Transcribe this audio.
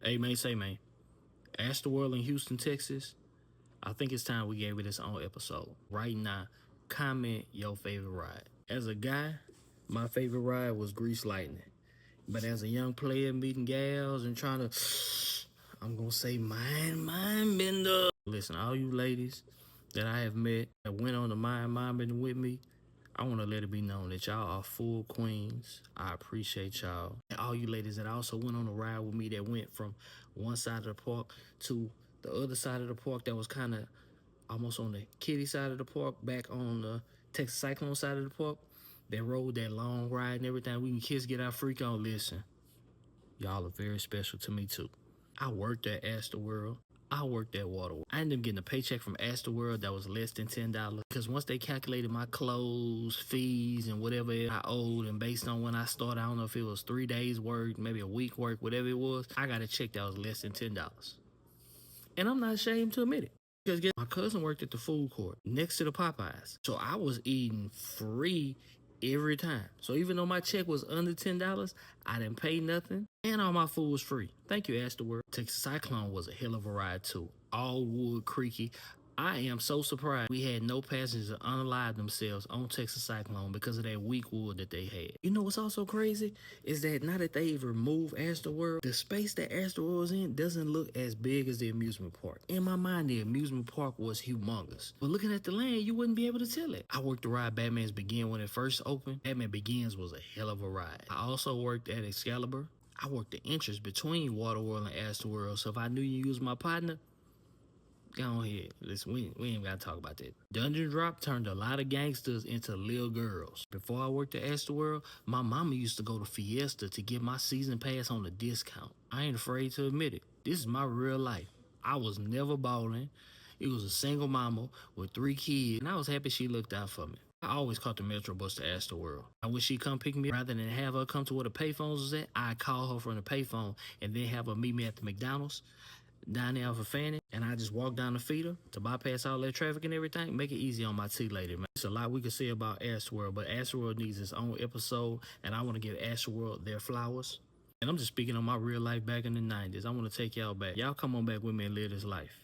Hey man, say man, Astroworld in Houston, Texas. I think it's time we gave it its own episode. Right now, comment your favorite ride. As a guy, my favorite ride was Grease Lightning. But as a young player meeting gals and trying to, I'm gonna say mind bender. Listen, all you ladies that I have met that went on the mind bender with me, I want to let it be known that y'all are full queens. I appreciate y'all. And all you ladies that also went on a ride with me that went from one side of the park to the other side of the park that was kind of almost on the kiddie side of the park, back on the Texas Cyclone side of the park, that rode that long ride and everything. We can kiss, get our freak on. Listen, y'all are very special to me too. I worked at Astroworld. I worked at Waterworld. I ended up getting a paycheck from Astroworld that was less than $10 because once they calculated my clothes, fees, and whatever I owed, and based on when I started, I don't know if it was 3 days work, maybe a week work, whatever it was, I got a check that was less than $10. And I'm not ashamed to admit it. Because my cousin worked at the food court next to the Popeyes. So I was eating free every time. So even though my check was under $10, I didn't pay nothing. And all my food was free. Thank you, Astroworld. Texas Cyclone was a hell of a ride too. All wood, creaky. I am so surprised we had no passengers unalive themselves on Texas Cyclone because of that weak wood that they had. You know what's also crazy? Is that now that they've removed Astroworld, the space that Astroworld was in doesn't look as big as the amusement park. In my mind, the amusement park was humongous. But looking at the land, you wouldn't be able to tell it. I worked the ride Batman's Begin when it first opened. Batman Begins was a hell of a ride. I also worked at Excalibur. I worked the entrance between Waterworld and Astroworld, so if I knew you was my partner, go ahead. Listen, we ain't gotta talk about that. Dungeon Drop turned a lot of gangsters into little girls. Before I worked at Astroworld, my mama used to go to Fiesta to get my season pass on a discount. I ain't afraid to admit it. This is my real life. I was never balling. It was a single mama with 3 kids, and I was happy she looked out for me. I always caught the Metro bus to Astroworld. I wish she'd come pick me up. Rather than have her come to where the payphones was at, I'd call her from the payphone and then have her meet me at the McDonald's down there off of Fannin, and I just walk down the feeder to bypass all that traffic and everything. Make it easy on my tea lady, man. It's a lot we could say about Astroworld, but Astroworld needs its own episode, and I want to give Astroworld their flowers. And I'm just speaking on my real life back in the 90s. I want to take y'all back. Y'all come on back with me and live this life.